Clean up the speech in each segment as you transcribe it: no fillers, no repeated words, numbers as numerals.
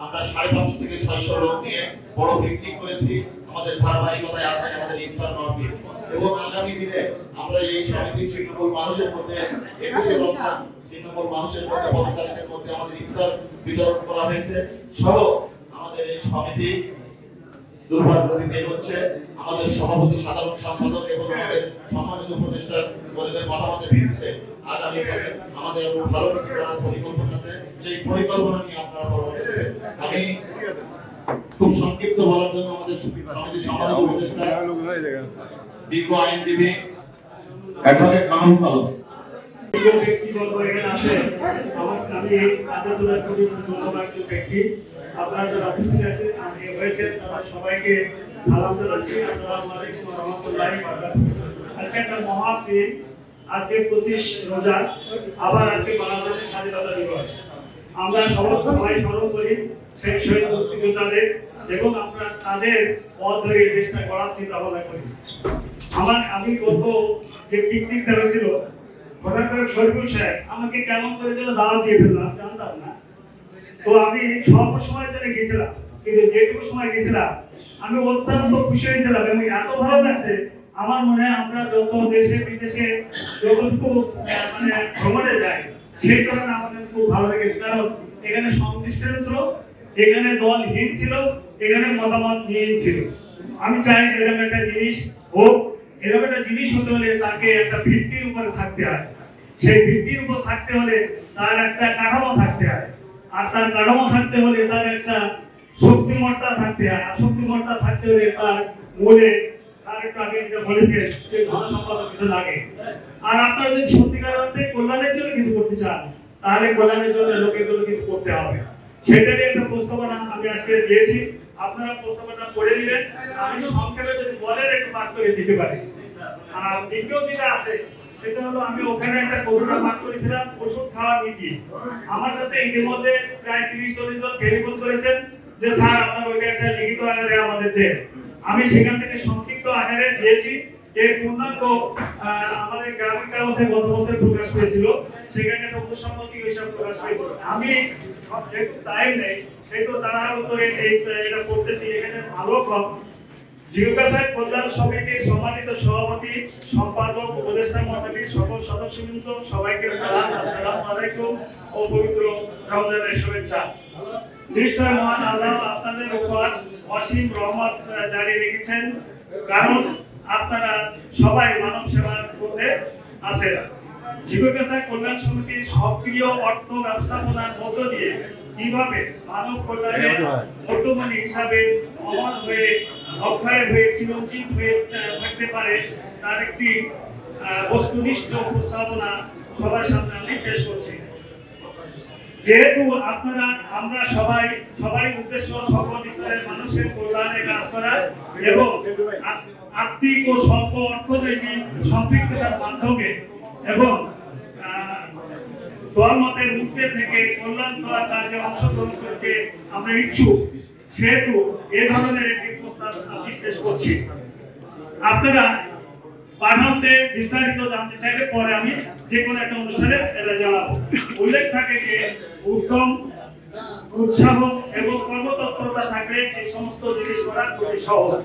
আমরা 550 থেকে 600 লোক নিয়ে বড় পিকনিক করেছি। আমাদের ধারাবাহিকতায় আছে আমাদের ইফতার মাহফিল, এবং আগামী দিনে আমরা এই সমিতির ছিন্নমূল মানুষের মধ্যে 21 রমজান ছিন্নমূল মানুষের মধ্যে পথচারীদের মধ্যে আমাদের ইফতার বিতরণ করা হয়েছে সহ আমাদের এই সমিতি দুর্ভাগ্যদিতে হচ্ছে আমাদের সভাপতি সাধারণ সম্পাদক এবং আমাদের সম্মানিত উপদেষ্টা মহোদয়ের মতামতের ভিত্তিতে আগামী কালে আমাদের আরো ভালো কিছু করার পরিকল্পনা আছে। সেই পরিকল্পনা নিয়ে আপনারা পরামর্শ দেবেন। আমি খুব সংক্ষিপ্ত বলার জন্য আমাদের সমিতির সম্মানিত উপদেষ্টা বিজ্ঞ আইনজীবী অ্যাডভোকেট মাহমুদ আলম ব্যক্তিবর্গ এখানে আছে। আমি তাদের জন্য খুবই ধন্যবাদ ব্যক্তি। আপনারা যারা উপস্থিত হয়েছেন তারা সবাইকে সালাম জানাচ্ছি। আসসালামু আলাইকুম ওয়া রাহমাতুল্লাহি ওয়া বারাকাতুহু। আজকে একটা মহৎ দিন, আজকে 25 রমজান, আবার আজকে বাংলাদেশের স্বাধীনতা দিবস। আমরা সবাই স্মরণ করি সেই শহীদ মুক্তিযোদ্ধাদের এবং আমরা তাদের পথ ধরে দেশটা গড়ার চিন্তা ভাবনা করি। আমি গত যে পিকনিকটা হয়েছিল, হঠাৎ করে শরীফুল সাহেব আমাকে কেমন করে যেন দাওয়াত দিয়ে ফেললাম, জানতাম না। তো আমি স্বল্প সময়ের জন্য গেছিলাম, কিন্তু যেটুকু সময় গেছিলাম আমি অত্যন্ত খুশি হয়েছিলাম এবং এত ভালো লাগছে। আমার মনে হয় আমরা যত দেশে বিদেশে যতটুকু ভ্রমণে যাই, সেই কারণে আমার কাছে খুব ভালো লেগেছে। কারণ এখানে সংমিশ্রণ ছিল, এখানে দলহীন ছিল, এখানে মতামত নিয়ে ছিল। আমি চাই এরকম একটা জিনিস হোক। এরকম একটা জিনিস হতে হলে তাকে একটা ভিত্তির উপরে থাকতে হয়। সেই ভিত্তির উপর থাকতে হলে তার একটা কাঠামো থাকতে হয়, আর তার কাঠামো থাকতে হলে তার একটা শক্তিমত্তা থাকতে হয়। আর শক্তিমত্তা থাকতে হলে তার মূলে স্যার একটু আগে যেটা বলেছেন যে ধন সম্পদ কিছু লাগে। আর আপনারা যদি সত্যিকার অর্থে কল্যাণের জন্য কিছু করতে চান, তাহলে কল্যাণের জন্য লোকের জন্য কিছু করতে হবে। সেটারই একটা প্রস্তাবনা আমি আজকে দিয়েছি। আপনারা প্রস্তাবনা করে নেবেন। আমি সংক্ষেপে যদি বলেন একটু পাঠ করে দিতে পারি। আর দ্বিতীয় যেটা আছে সেটা হলো, আমি ওখানে একটা কবিতা পাঠ করেছিলাম, ওষুধ খাওয়ার নীতি। আমার কাছে ইতিমধ্যে প্রায় 30-40 জন টেলিফোন করেছেন যে স্যার আপনার ওইটা একটা লিখিত আকারে আমাদের দেন। আমি সেখান থেকে সংক্ষিপ্ত আকারে দিয়েছি। এর পূর্ণাঙ্গ আমাদের গ্রামীণ কাগজে গত বছর প্রকাশ পেয়েছিল, সেখানে একটা উপসম্মতি হিসাব প্রকাশ পেয়েছিল। আমি যেহেতু টাইম নেই সেহেতু তাড়াহুড়ো করে এটা করতেছি। এখানে ভালো কম জীবিকা কল্যাণ সমিতির সম্মানিত সভাপতি, সম্পাদক, উপদেষ্টা মণ্ডলীর সকল সদস্যবৃন্দ, সবাইকে সালাম, আসসালামু আলাইকুম ও পবিত্র রমজানের শুভেচ্ছা। নিশ্চয় মহান আল্লাহ আপনাদের উপর অসীম রহমত জারি রেখেছেন, কারণ আপনারা সবাই মানব সেবার পথে আছেন। জীবিকা কল্যাণ সমিতির সক্রিয় অর্থ ব্যবস্থাপনার মধ্য দিয়ে কিভাবে মানব কল্যাণের মধ্যমণি হিসাবে অমর হয়ে অক্ষয় হয়ে চিরঞ্জীব হয়ে থাকতে পারে, তার একটি বস্তুনিষ্ঠ উপস্থাপনা সবার সামনে আমি পেশ করছি। যেহেতু আমরা সবাই উদ্দেশ্য সকল স্তরের মানুষের কল্যাণে কাজ করা এবং আর্থিক ও স্বল্প অর্থনৈতিক সম্পৃক্ততার মাধ্যমে এবং দলমতের ঊর্ধ্বে থেকে কল্যাণ করার কাজে অংশগ্রহণ করতে আমরা ইচ্ছুক, সেহেতু এ ধরনের একটি প্রস্তাব আমি পেশ করছি। আপনারা পাঠাতে বিস্তারিত জানতে চাইলে পরে আমি যে কোনো একটা অনুষ্ঠানে এটা জানাবো। উল্লেখ থাকে যে উদ্যম, উৎসাহ এবং কর্মতৎপরতা থাকলে এই সমস্ত জিনিস করা খুবই সহজ।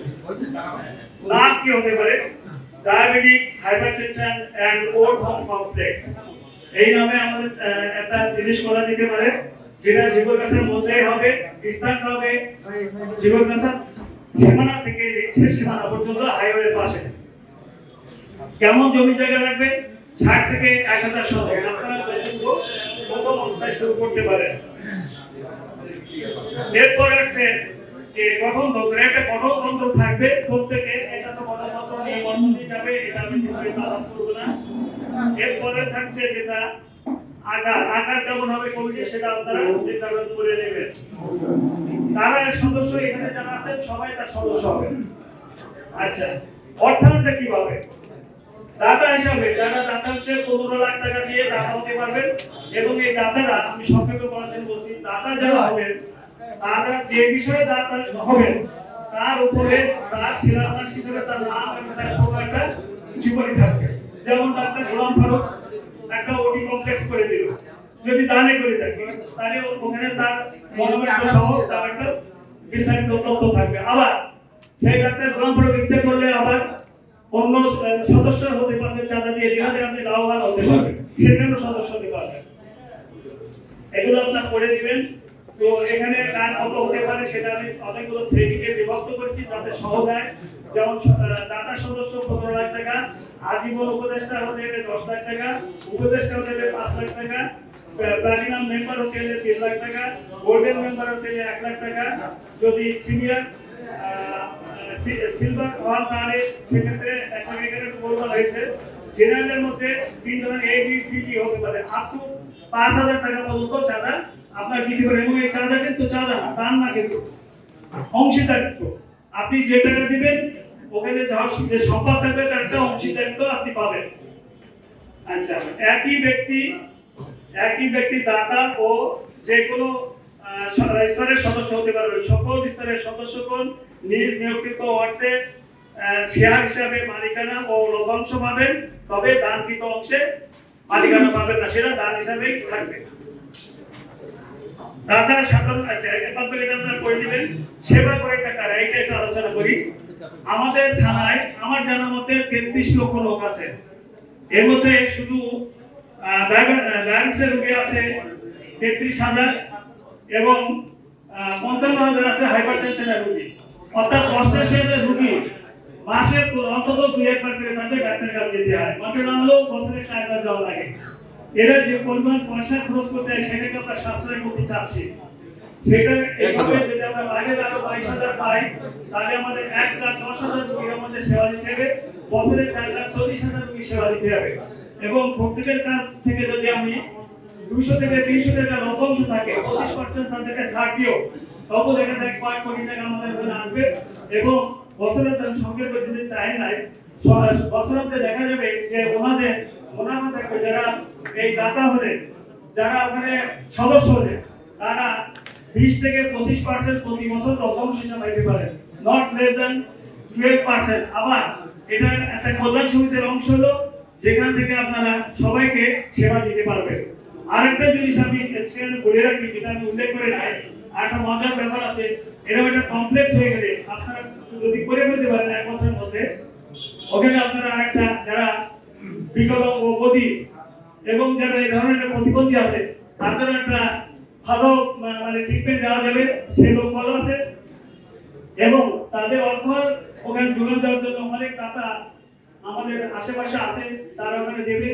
লাভ কি হতে পারে? Diabetic, hypertension and old home complex, এই নামে আমাদের একটা জিনিস করা যেতে পারে, যেটা জীবনগাছার মধ্যেই হবে। স্থানটা হবে জীবনগাছা সীমানা থেকে শেষ সীমানা পর্যন্ত হাইওয়ের পাশে। কেমন জমি জায়গা রাখবেন? 60 থেকে 1000 শতক। আপনারা প্রথম অবস্থায় শুরু করতে পারেন। এরপর আসছে যে গঠনতন্ত্র, একটা গঠনতন্ত্র থাকবে প্রত্যেকে। এটা তো গঠনতন্ত্র নিয়ে বর্ণনা যাবে, এটা আমি বিস্তারিত আলাপ করব না। এরপরে থাকছে যেটা আকার কেমন হবে কমিটি, সেটা আপনারা নির্ধারণ করে নেবেন। তারা সদস্য এখানে যারা আছেন সবাই তার সদস্য হবে। আচ্ছা, অর্থায়নটা কিভাবে? দাতা হিসাবে যারা দাতা হচ্ছে 15 লাখ টাকা দিয়ে দাতা হতে পারবেন, এবং এই দাতারা আমি সংক্ষেপে বলার জন্য বলছি, দাতা যারা হবেন তারা যে বিষয়ে দাতা হবেন তার উপরে তার শিলান্যাস হিসেবে তার নাম এবং তার একটা জীবনী থাকবে। যেমন ডাক্তার গোলাম ফারুক একটা ওটি কমপ্লেক্স করে দিল, যদি দানে করে থাকে তাহলে ওখানে তার মনোমত সহ তার একটা বিস্তারিত তথ্য থাকবে। আবার সেই ডাক্তার গ্রহণ করে ইচ্ছা করলে আবার অন্য সদস্য হতে পারছে চাঁদা দিয়ে, যেখানে আপনি লাভবান হতে পারবেন সেখানেও সদস্য হতে পারবেন। এগুলো আপনার করে দিবেন। তো এখানে কার কত হতে পারে সেটা আমি অনেকগুলো শ্রেণীকে বিভক্ত করেছি যাতে সহজ হয়। যেমন দাতা সদস্য 15 লাখ টাকা, আজীবন উপদেষ্টা হতে গেলে 10 লাখ টাকা, উপদেষ্টা হতে গেলে 5 লাখ টাকা, প্লাটিনাম মেম্বার হতে গেলে 3 লাখ টাকা, গোল্ডেন মেম্বার হতে গেলে 1 লাখ টাকা, যদি সিনিয়র সিলভার হন তাহলে সেক্ষেত্রে একটা এখানে বলতে হয়েছে জেনারেলের মধ্যে 3 ধরনের এ বি সি ডি হতে পারে, আপ টু 5000 টাকা পর্যন্ত চাঁদা আপনার দিতে পারেন। এবং এই চাঁদা কিন্তু চাঁদা না, দান না, কিন্তু অংশীদারিত্ব। আপনি যে টাকা দিবেন ওখানে যে সম্পদ থাকবে তার একটা অংশীদারিত্ব আপনি পাবেন। আচ্ছা, একই ব্যক্তি দাতা ও যে কোনো স্তরের সদস্য হতে পারবে। সকল স্তরের সদস্যগণ নিজ নিয়োগকৃত অর্থে শেয়ার হিসাবে মালিকানা ও লভ্যাংশ পাবেন, তবে দানকৃত অংশে মালিকানা পাবেন না, সেটা দান হিসাবেই থাকবে। দাতা সাধারণ, আচ্ছা এবার এটা আপনারা করে দিবেন। সেবা করে টাকার এইটা একটু আলোচনা করি। আমাদের থানায় আমার জানা মতে 33 লক্ষ লোক আছে। এর মধ্যে শুধু ডায়াবেটিসের রোগী আছে 33,000 এবং 55,000 আছে হাইপারটেনশনের রোগী। অর্থাৎ অষ্টাশিদের রোগী মাসে অন্তত 2-1 বার করে তাদের ডাক্তারের কাছে যেতে হয়, মাত্র না হলেও বছরে 4 বার যাওয়া লাগে। এরা যে পরিমাণ পয়সা খরচ করতে হয় সেটাকে আমরা সাশ্রয় করতে চাচ্ছি। সেটা এইভাবে যদি আমরা বাইরের আরো 22,000 পাই তাহলে আমাদের 1,10,000 রোগীর আমাদের সেবা দিতে হবে, বছরে 4,40,000 রোগী সেবা দিতে হবে। এবং প্রত্যেকের কাছ থেকে যদি আমি 200 থেকে 300 টাকা লভ্যাংশ থাকে 25% তাদেরকে ছাড় দিও, তবু দেখা যায় কয়েক কোটি টাকা আমাদের ওখানে আসবে। এবং বছরের দাম সংখ্যা করতেছে টাইম নাই, বছরান্তে দেখা যাবে যে ওনাদের মুনাফা থাকবে যারা এই দাতা হলে, যারা ওখানে সদস্য হলে তারা 20 থেকে 25% প্রতি বছর লভ্যাংশ হিসাবে পাইতে পারে, নট লেস দ্যান 12%। আবার এটা একটা কল্যাণ সমিতির অংশ হলো যেখান থেকে আপনারা সবাইকে সেবা দিতে পারবেন। আরেকটা জিনিস আমি বলে রাখি, যেটা আমি উল্লেখ করে নাই, আরেকটা মজার ব্যাপার আছে। এরকম একটা কমপ্লেক্স হয়ে গেলে আপনারা যদি করে ফেলতে পারেন 1 বছরের মধ্যে, ওখানে আপনারা আরেকটা যারা বিকল ও বধির এবং যারা এই ধরনের প্রতিবন্ধী আছে তাদের একটা ভালো মানে ট্রিটমেন্ট দেওয়া যাবে, সেই লোক ভালো আছে। এবং তাদের অর্থ ওখানে যোগান দেওয়ার জন্য অনেক দাতা আমাদের আশেপাশে আছে, তারা ওখানে দেবে।